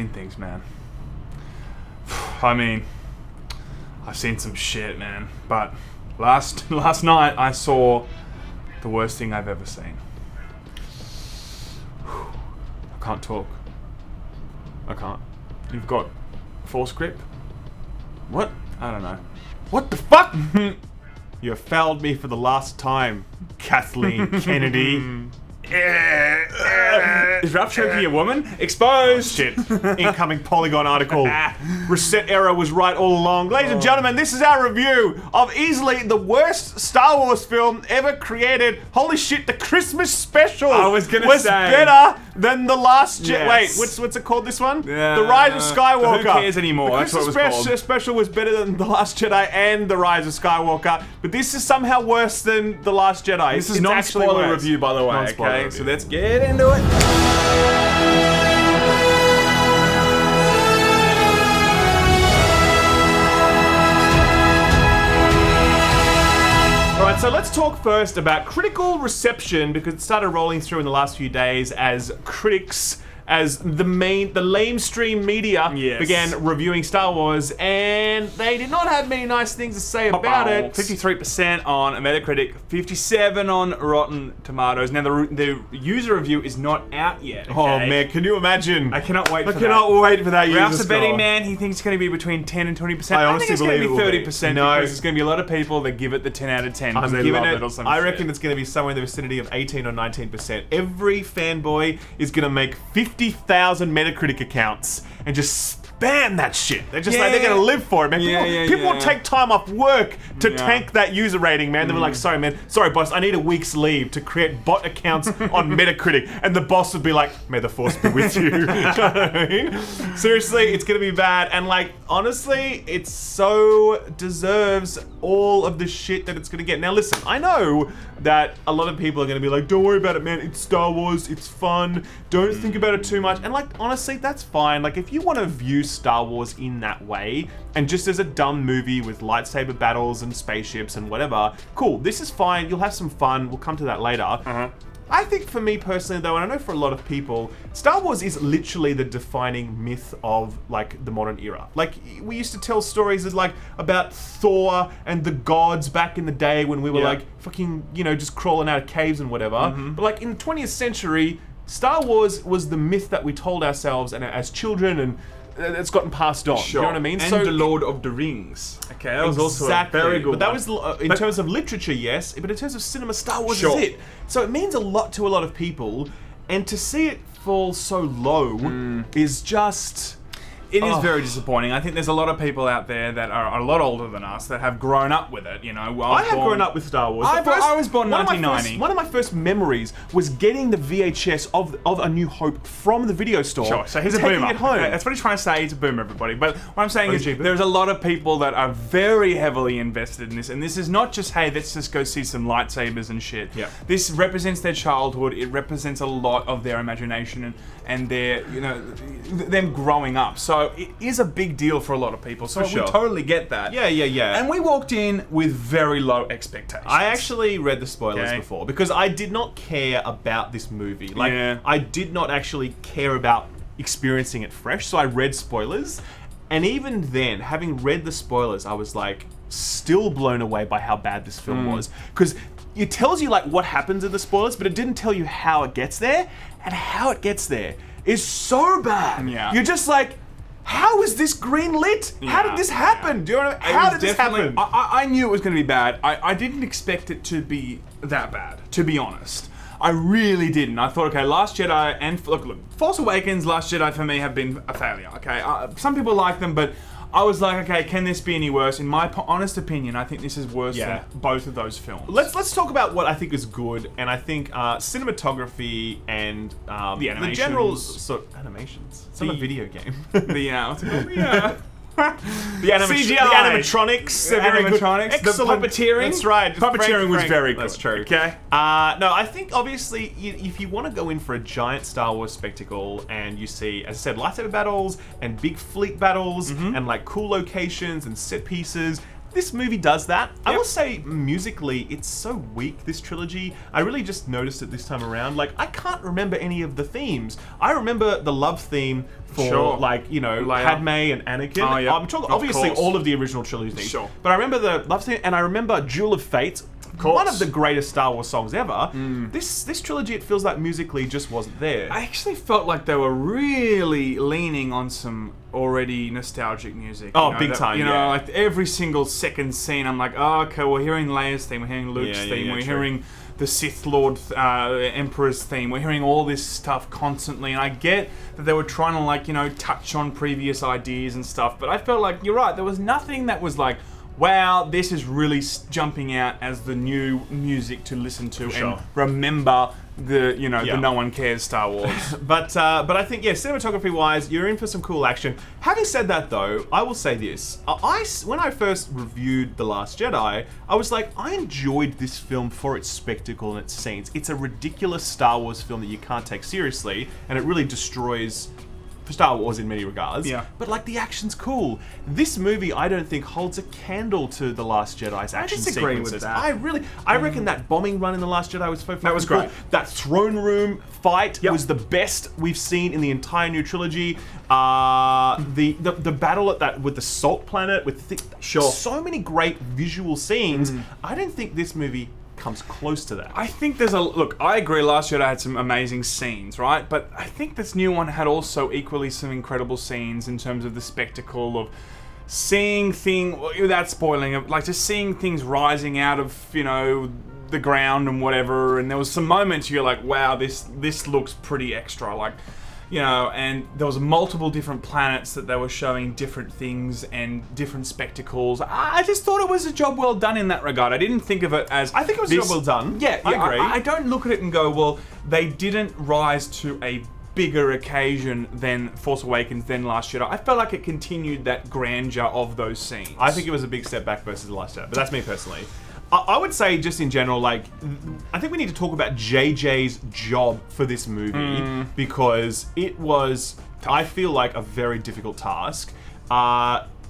seen things, man. I mean, I've seen some shit, man. But last night I saw the worst thing I've ever seen. I can't talk. I can't. You've got force grip? What? I don't know. What the fuck? You have failed me for the last time, Kathleen Kennedy. Is Ralph choking a woman? Exposed! Shit. Incoming Polygon article. Reset error was right all along. Ladies and gentlemen, this is our review of easily the worst Star Wars film ever created. Holy shit, the Christmas special was say. better than The Last Jedi. Yes. Wait, what's it called, this one? Yeah, The Rise of Skywalker. who cares anymore? The That's what it Christmas was called. special was better than The Last Jedi and The Rise of Skywalker, but this is somehow worse than The Last Jedi. This is It's actually non-spoiler worse. review, by the way, Non-spoiler okay? review. So let's get into it. Alright, so let's talk first about critical reception, because it started rolling through in the last few days as critics, as the lamestream media Yes. began reviewing Star Wars, and they did not have many nice things to say about it. 53% on Metacritic, 57 on Rotten Tomatoes. Now the user review is not out yet. Okay? Oh man, can you imagine? I cannot wait. I for cannot that. wait for that user Ralph's a score. betting man. He thinks it's going to be between 10 and 20%. I I honestly think it's going believe to it be will be. 30% No. because there's going to be a lot of people that give it the 10 out of 10 because I'm they giving love it. it or some I shit. reckon it's going to be somewhere in the vicinity of 18 or 19%. Every fanboy is going to make 50,000 Metacritic accounts and just spam that shit. They're just like, they're going to live for it, man. People will take time off work to tank that user rating, man. They'll be like, sorry, man. Sorry, boss. I need a week's leave to create bot accounts on Metacritic. And the boss would be like, may the force be with you. You know what I mean? Seriously, it's going to be bad. And like, honestly, it so deserves all of the shit that it's going to get. Now, listen, I know that a lot of people are going to be like, don't worry about it, man. It's Star Wars. It's fun. Don't think about it too much. And like, honestly, that's fine. Like, if you want to view Star Wars in that way, and just as a dumb movie with lightsaber battles and spaceships and whatever, cool. This is fine. You'll have some fun. We'll come to that later. I think for me personally though, and I know for a lot of people, Star Wars is literally the defining myth of like the modern era. Like, we used to tell stories as like about Thor and the gods back in the day when we were like fucking, you know, just crawling out of caves and whatever. But like in the 20th century, Star Wars was the myth that we told ourselves and as children, and it's gotten passed on. You know what I mean? And the Lord of the Rings. Okay, that was also a very good But that one. was in terms of literature, yes. But in terms of cinema, Star Wars Sure. is it. So it means a lot to a lot of people, and to see it fall so low is just. It is very disappointing. I think there's a lot of people out there that are a lot older than us that have grown up with it, you know. I have grown up with Star Wars. I was born 1990. One of my first memories was getting the VHS of A New Hope from the video store. Sure, so he's a taking boomer. it home. Okay, that's what he's trying to say, he's a boomer, everybody. But what I'm saying is, OG boomer. there's a lot of people that are very heavily invested in this, and this is not just, hey, let's just go see some lightsabers and shit. Yeah. This represents their childhood, it represents a lot of their imagination and their, you know, them growing up. So it is a big deal for a lot of people, so sure. we totally get that. Yeah. And we walked in with very low expectations. I actually read the spoilers Okay. before because I did not care about this movie. Like, Yeah. I did not actually care about experiencing it fresh, so I read spoilers. And even then, having read the spoilers, I was like still blown away by how bad this film was. Because it tells you like what happens in the spoilers, but it didn't tell you how it gets there. And how it gets there is so bad. Yeah. You're just like, how is this green lit? How did this happen? Do you know what I mean? How did this happen? I knew it was going to be bad. I didn't expect it to be that bad, to be honest. I really didn't. I thought, okay, Last Jedi and look, Force Awakens, Last Jedi for me have been a failure. Okay, some people like them, but I was like, okay, can this be any worse? In my honest opinion, I think this is worse than both of those films. Let's talk about what I think is good, and I think cinematography and the general sort of animations. It's not a video game. What's it called? Yeah. The CGI. the animatronics, are very good. Animatronics, the Excellent. puppeteering. That's right. Puppeteering was very good. That's true. Okay. No, I think obviously if you want to go in for a giant Star Wars spectacle and you see, as I said, lightsaber battles and big fleet battles and like cool locations and set pieces, this movie does that. I Yep. will say, musically, it's so weak, this trilogy. I really just noticed it this time around. Like, I can't remember any of the themes. I remember the love theme for, Sure. like, you know, Leia. Padme and Anakin. Oh, yeah. I'm talking, Of obviously, course. all of the original trilogy. Sure. But I remember the love theme, and I remember Jewel of Fate. course. One of the greatest Star Wars songs ever. This trilogy, it feels like musically just wasn't there. I actually felt like they were really leaning on some already nostalgic music. Oh, big time, You know, yeah. like every single second scene, I'm like, oh, okay, we're hearing Leia's theme, we're hearing Luke's Yeah, yeah, theme, yeah, we're true. hearing the Sith Lord Emperor's theme, we're hearing all this stuff constantly, and I get that they were trying to, like, you know, touch on previous ideas and stuff, but I felt like, you're right, there was nothing that was like, wow, this is really jumping out as the new music to listen to Sure. and remember the, you know, Yeah. the No One Cares Star Wars. But I think, yeah, cinematography wise, you're in for some cool action. Having said that, though, I will say this: when I first reviewed The Last Jedi, I was like, I enjoyed this film for its spectacle and its scenes. It's a ridiculous Star Wars film that you can't take seriously, and it really destroys Star Wars in many regards. Yeah. But like, the action's cool. This movie, I don't think holds a candle to The Last Jedi's action disagree with sequences. that. I reckon that bombing run in The Last Jedi was so fucking was cool. great. That throne room fight Yep. was the best we've seen in the entire new trilogy. The battle at that with the salt planet with Sure. so many great visual scenes. I don't think this movie comes close to that. I think there's look, I agree Last Jedi had some amazing scenes, right? But I think this new one had also equally some incredible scenes in terms of the spectacle of seeing without spoiling it, like just seeing things rising out of, you know, the ground and whatever, and there was some moments you're like, wow, this looks pretty extra, like, you know, and there was multiple different planets that they were showing different things and different spectacles. I just thought it was a job well done in that regard. I didn't think of it as... I think it was a job well done. Yeah, I agree. I don't look at it and go, well, they didn't rise to a bigger occasion than Force Awakens, than Last Jedi. I felt like it continued that grandeur of those scenes. I think it was a big step back versus The Last Jedi, but that's me personally. I would say, just in general, like, I think we need to talk about JJ's job for this movie, because it was, I feel like, a very difficult task.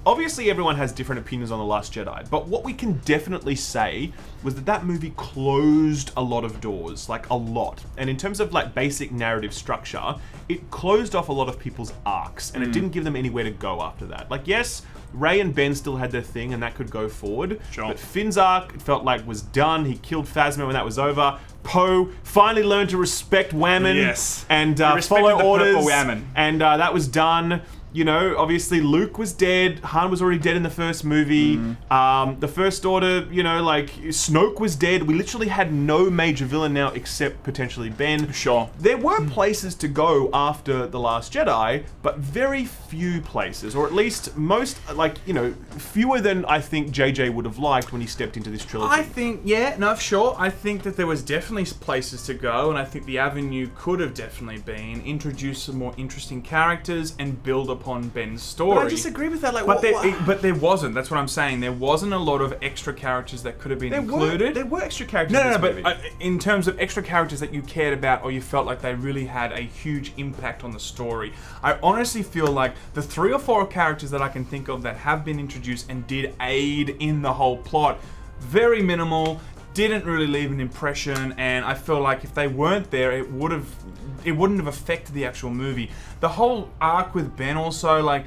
Obviously, everyone has different opinions on The Last Jedi, but what we can definitely say was that movie closed a lot of doors, like a lot. And in terms of like basic narrative structure, it closed off a lot of people's arcs, and it didn't give them anywhere to go after that. Like, yes, Rey and Ben still had their thing, and that could go forward. Sure. But Finn's arc, it felt like, was done. He killed Phasma when that was over. Poe finally learned to respect Whammon. Yes. And He respected follow the orders. purple Whammon. And that was done. You know, obviously Luke was dead. Han was already dead in the first movie. The First Order, you know, like, Snoke was dead. We literally had no major villain now except potentially Ben. Sure. There were places to go after The Last Jedi, but very few places, or at least most, like, you know, fewer than I think JJ would have liked when he stepped into this trilogy. I think, yeah, no, sure. I think that there was definitely places to go, and I think the avenue could have definitely been introduce some more interesting characters and build upon Ben's story. But I disagree with that. Like, But there wasn't. That's what I'm saying. There wasn't a lot of extra characters that could have been included. There were extra characters No, in no, this no, movie. but in terms of extra characters that you cared about or you felt like they really had a huge impact on the story, I honestly feel like the 3 or 4 characters that I can think of that have been introduced and did aid in the whole plot, very minimal, didn't really leave an impression, and I feel like if they weren't there, it wouldn't have affected the actual movie. The whole arc with Ben also, like,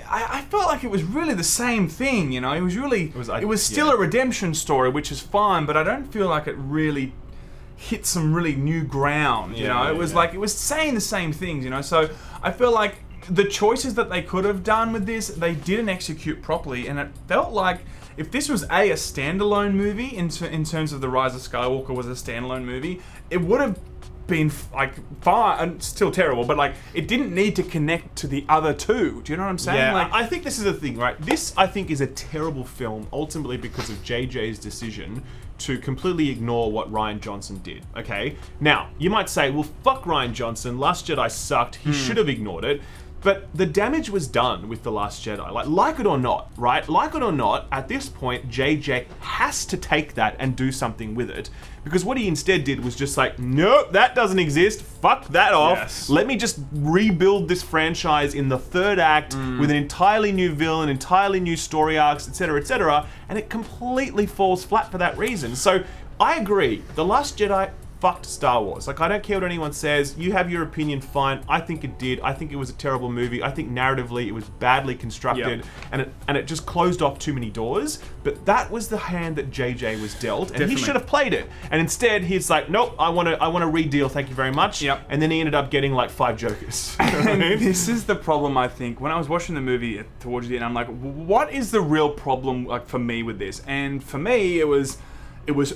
I felt like it was really the same thing, you know. It was still a redemption story, which is fine, but I don't feel like it really hit some really new ground, you know. It was like, it was saying the same things, you know. So I feel like the choices that they could have done with this, they didn't execute properly, and it felt like if this was a standalone movie in terms of The Rise of Skywalker was a standalone movie, it would have been like far and still terrible, but like it didn't need to connect to the other two. Do you know what I'm saying? Yeah, like, I think this is the thing, right? This, I think, is a terrible film, ultimately because of JJ's decision to completely ignore what Rian Johnson did, okay? Now, you might say, well, fuck Rian Johnson, Last Jedi sucked, he should have ignored it. But the damage was done with The Last Jedi. Like it or not, right? Like it or not, at this point, JJ has to take that and do something with it. Because what he instead did was just like, nope, that doesn't exist. Fuck that off. Yes. Let me just rebuild this franchise in the third act with an entirely new villain, entirely new story arcs, etc., etc. And it completely falls flat for that reason. So I agree. The Last Jedi fucked Star Wars. Like, I don't care what anyone says. You have your opinion, fine. I think it did. I think it was a terrible movie. I think narratively it was badly constructed, and it just closed off too many doors. But that was the hand that JJ was dealt, and he should have played it. And instead, he's like, nope, I want to redeal. Thank you very much. Yep. And then he ended up getting like 5 Jokers. And this is the problem, I think. When I was watching the movie towards the end, I'm like, what is the real problem, like, for me with this? And for me, it was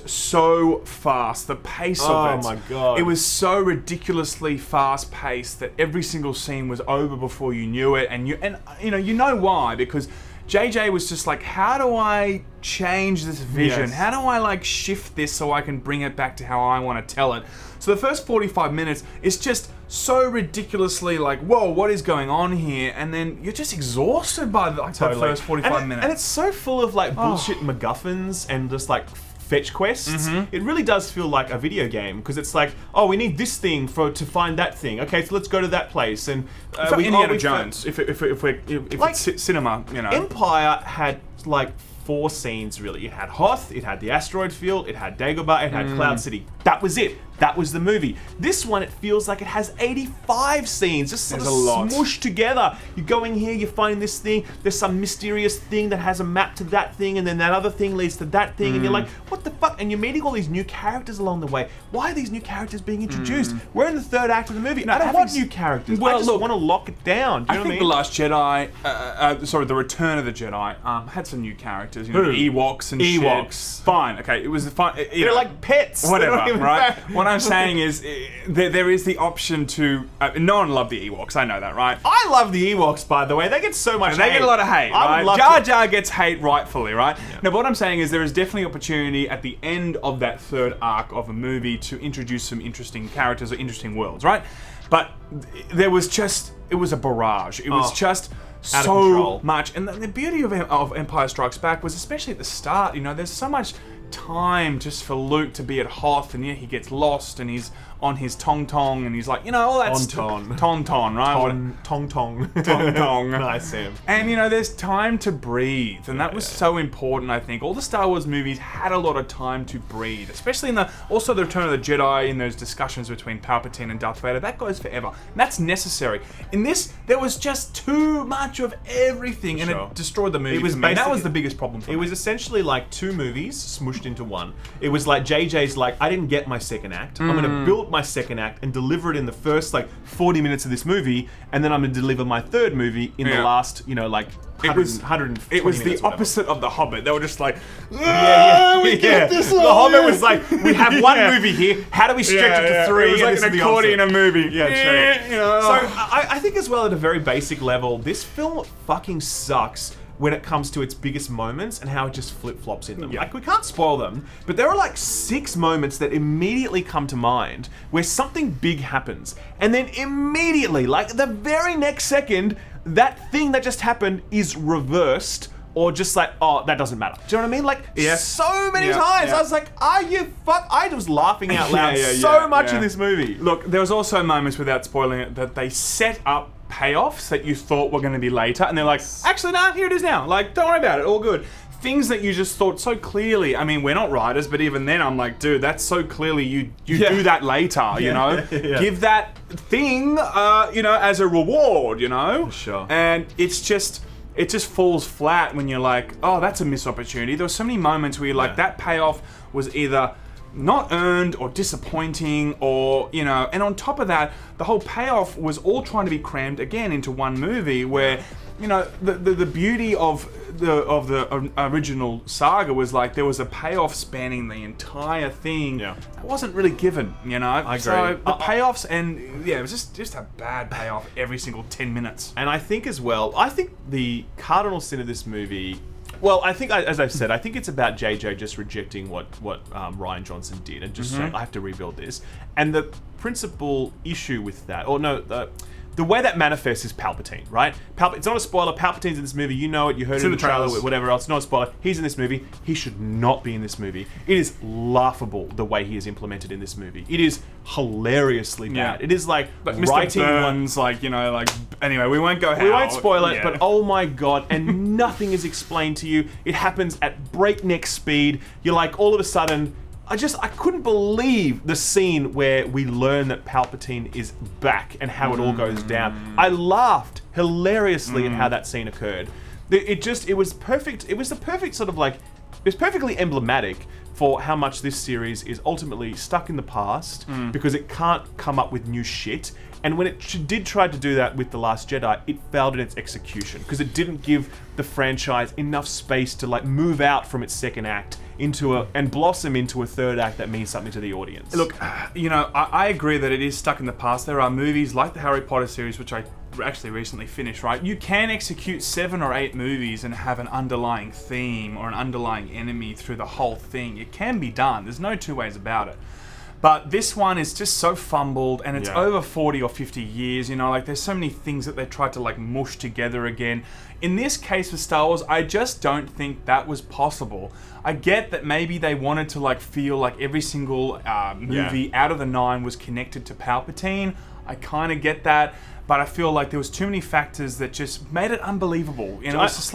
so fast. The pace of it. Oh my god. It was so ridiculously fast paced that every single scene was over before you knew it, and you know why, because JJ was just like, how do I change this vision? Yes. How do I like shift this so I can bring it back to how I want to tell it? So the first 45 minutes is just so ridiculously like, whoa, what is going on here? And then you're just exhausted by the first 45 minutes. And it's so full of like bullshit MacGuffins and just like fetch quests. It really does feel like a video game, because it's like, oh, we need this thing to find that thing. Okay, so let's go to that place. And it's like Indiana Jones. If like, it's cinema, you know. Empire had like 4 scenes really. It had Hoth, it had the asteroid field, it had Dagobah, it had Cloud City. That was it. That was the movie. This one, it feels like it has 85 scenes, just sort of smooshed together. You go in here, you find this thing, there's some mysterious thing that has a map to that thing, and then that other thing leads to that thing, and you're like, what the fuck? And you're meeting all these new characters along the way. Why are these new characters being introduced? We're in the third act of the movie. I don't want new characters. I just want to lock it down. Do you know what I mean? The Last Jedi, The Return of the Jedi, had some new characters. You know, Ewoks and shit. Fine, okay, it was fine. They're like pets. Whatever, right? What I'm saying is, there is the option to. No one loved the Ewoks. I know that, right? I love the Ewoks, by the way. They get so much hate. They get a lot of hate, right? Jar Jar gets hate rightfully, right? Yeah. Now, what I'm saying is there is definitely opportunity at the end of that third arc of a movie to introduce some interesting characters or interesting worlds, right? But there was just, it was a barrage. It was just so much. And the beauty of Empire Strikes Back was, especially at the start, you know, there's so much time just for Luke to be at Hoth, and he gets lost, and he's on his tong, and he's like, you know, all that Tauntaun, right? Tong. Nice, Sam. And, you know, there's time to breathe, and that was so important, I think. All the Star Wars movies had a lot of time to breathe, especially in also the Return of the Jedi, in those discussions between Palpatine and Darth Vader. That goes forever. And that's necessary. In this, there was just too much of everything, and it destroyed the movie. It was that was the biggest problem for me. It was essentially like 2 movies smooshed into one. It was like JJ's like, I didn't get my second act. I'm going to build my second act and deliver it in the first like 40 minutes of this movie, and then I'm going to deliver my third movie in the last, you know, like 120 It was the minutes, opposite of The Hobbit. They were just like, we get this. The Hobbit was like, we have one movie here. How do we stretch it to 3? It was like an accordion in a movie. Yeah, true. You know. So I think as well, at a very basic level, this film fucking sucks when it comes to its biggest moments and how it just flip-flops in them. Like, we can't spoil them, but there are like 6 moments that immediately come to mind where something big happens, and then immediately, like the very next second, that thing that just happened is reversed, or just like, oh, that doesn't matter. Do you know what I mean? Like, so many times, I was like, are you I was laughing out loud so much in this movie. Look, there was also moments, without spoiling it, that they set up payoffs that you thought were going to be later, and they're like, actually, nah, here it is now. Like, don't worry about it, all good. Things that you just thought so clearly. I mean, we're not writers, but even then, I'm like, dude, that's so clearly you do that later, you know? Give that thing, you know, as a reward, you know? Sure. And it just falls flat when you're like, oh, that's a missed opportunity. There were so many moments where you're like, that payoff was either not earned or disappointing, or, you know, and on top of that, the whole payoff was all trying to be crammed again into one movie, where, you know, the beauty of the original saga was like there was a payoff spanning the entire thing. That wasn't really given, you know. I agree. So the payoffs, and it was just a bad payoff every single 10 minutes. And I think as well, the cardinal sin of this movie. Well, I think, as I've said, I think it's about JJ just rejecting what Rian Johnson did, and just saying, I have to rebuild this. And the principal issue with that, or no, the way that manifests is Palpatine, right? It's not a spoiler. Palpatine's in this movie. You know it. You heard it in the trailer, whatever else. Not a spoiler. He's in this movie. He should not be in this movie. It is laughable the way he is implemented in this movie. It is hilariously bad. It is like Mr. Burns, anyway, we won't go. We won't spoil it, but oh my god! And nothing is explained to you. It happens at breakneck speed. You're like, all of a sudden. I couldn't believe the scene where we learn that Palpatine is back and how it all goes down. I laughed hilariously at how that scene occurred. It was perfect. It was the perfect sort of it was perfectly emblematic for how much this series is ultimately stuck in the past because it can't come up with new shit. And when it did try to do that with The Last Jedi, it failed in its execution because it didn't give the franchise enough space to move out from its second act and blossom into a third act that means something to the audience. Look, I agree that it is stuck in the past. There are movies like the Harry Potter series, which I actually recently finished, right? You can execute 7 or 8 movies and have an underlying theme or an underlying enemy through the whole thing. It can be done. There's no two ways about it. But this one is just so fumbled, and it's over 40 or 50 years, there's so many things that they tried to mush together again. In this case with Star Wars, I just don't think that was possible. I get that maybe they wanted to feel like every single movie out of the 9 was connected to Palpatine. I kind of get that. But I feel like there was too many factors that just made it unbelievable. It's just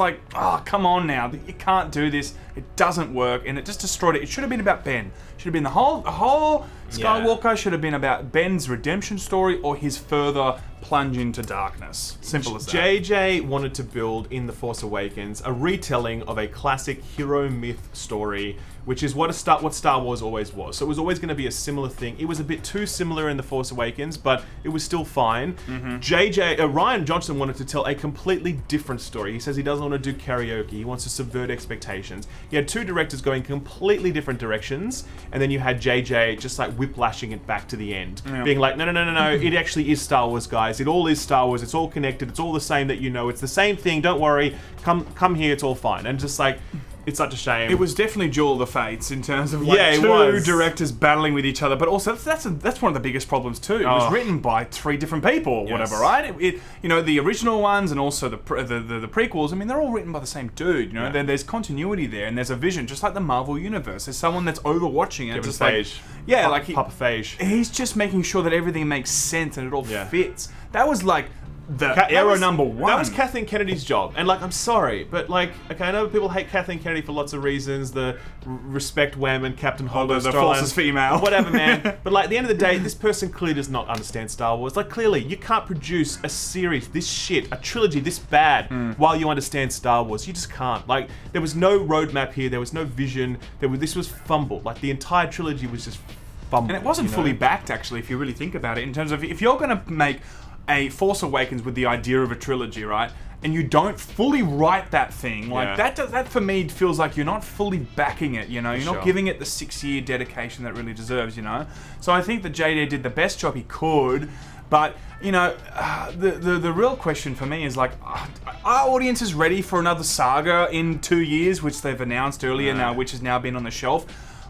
come on now. You can't do this. It doesn't work. And it just destroyed it. It should have been about Ben. It should have been the whole Skywalker should have been about Ben's redemption story or his further plunge into darkness. Simple as that. JJ wanted to build in The Force Awakens a retelling of a classic hero myth story, which is what Star Wars always was. So it was always going to be a similar thing. It was a bit too similar in The Force Awakens, but it was still fine. Rian Johnson wanted to tell a completely different story. He says he doesn't want to do karaoke. He wants to subvert expectations. He had 2 directors going completely different directions, and then you had JJ just whiplashing it back to the end, being like, no, it actually is Star Wars, guys. It all is Star Wars. It's all connected. It's all the same that it's the same thing. Don't worry. Come here. It's all fine. And just it's such a shame. It was definitely Duel of the Fates in terms of two directors battling with each other, but also that's one of the biggest problems too. It was written by 3 different people, or whatever, right? The original ones and also the prequels. I mean, they're all written by the same dude. There's continuity there, and there's a vision, just like the Marvel universe. There's someone that's overwatching it, just Phage. Papa Phage. He's just making sure that everything makes sense and it all fits. That was era number 1. That was Kathleen Kennedy's job. And I'm sorry, but okay, I know people hate Kathleen Kennedy for lots of reasons. The respect Wham and Captain Holdo, the Force is female. Whatever, man. But at the end of the day, this person clearly does not understand Star Wars. Clearly, you can't produce a series this shit, a trilogy this bad, while you understand Star Wars. You just can't. There was no roadmap here. There was no vision. This was fumbled. The entire trilogy was just fumbled. And it wasn't fully backed, actually, if you really think about it, in terms of if you're going to make a Force Awakens with the idea of a trilogy, right? And you don't fully write that thing, that for me feels like you're not fully backing it, You're not giving it the 6-year dedication that it really deserves, So I think that JJ did the best job he could, but, the real question for me is are audiences ready for another saga in 2 years, which they've announced earlier now, which has now been on the shelf?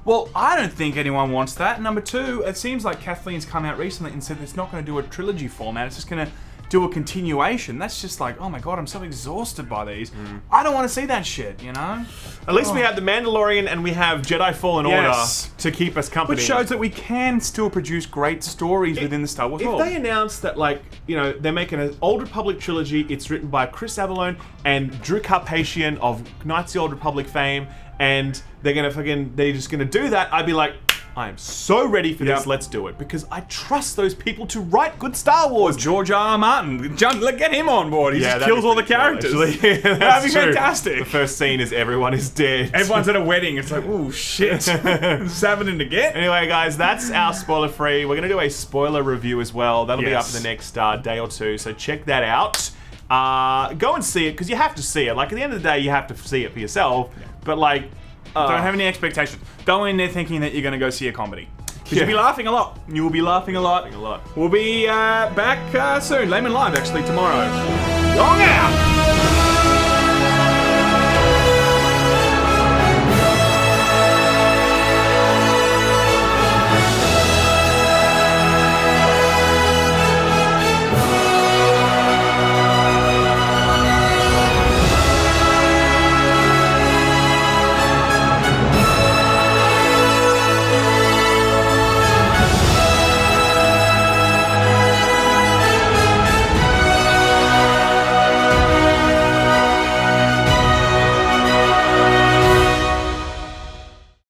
Well, I don't think anyone wants that. Number 2, it seems like Kathleen's come out recently and said it's not going to do a trilogy format. It's just going to do a continuation. That's just oh my god, I'm so exhausted by these. I don't want to see that shit, At least we have The Mandalorian and we have Jedi Fallen Order to keep us company. Which shows that we can still produce great stories within the Star Wars world. If they announce that, they're making an Old Republic trilogy, it's written by Chris Avellone and Drew Carpathian of Knights of the Old Republic fame, and they're just gonna do that, I'd be like, I am so ready for this, let's do it. Because I trust those people to write good Star Wars. Or George R. Martin, get him on board. He just kills all the characters. Cool, that'd be fantastic. The first scene is everyone is dead. Everyone's at a wedding. It's oh shit. It's happening again. Anyway, guys, that's our spoiler free. We're going to do a spoiler review as well. That'll be up in the next day or two. So check that out. Go and see it, because you have to see it. At the end of the day, you have to see it for yourself. But don't have any expectations. Go in there thinking that you're going to go see a comedy. Because you'll be laughing a lot. You will be laughing a lot. We'll be back soon. Laymen Live, actually, tomorrow. Long out!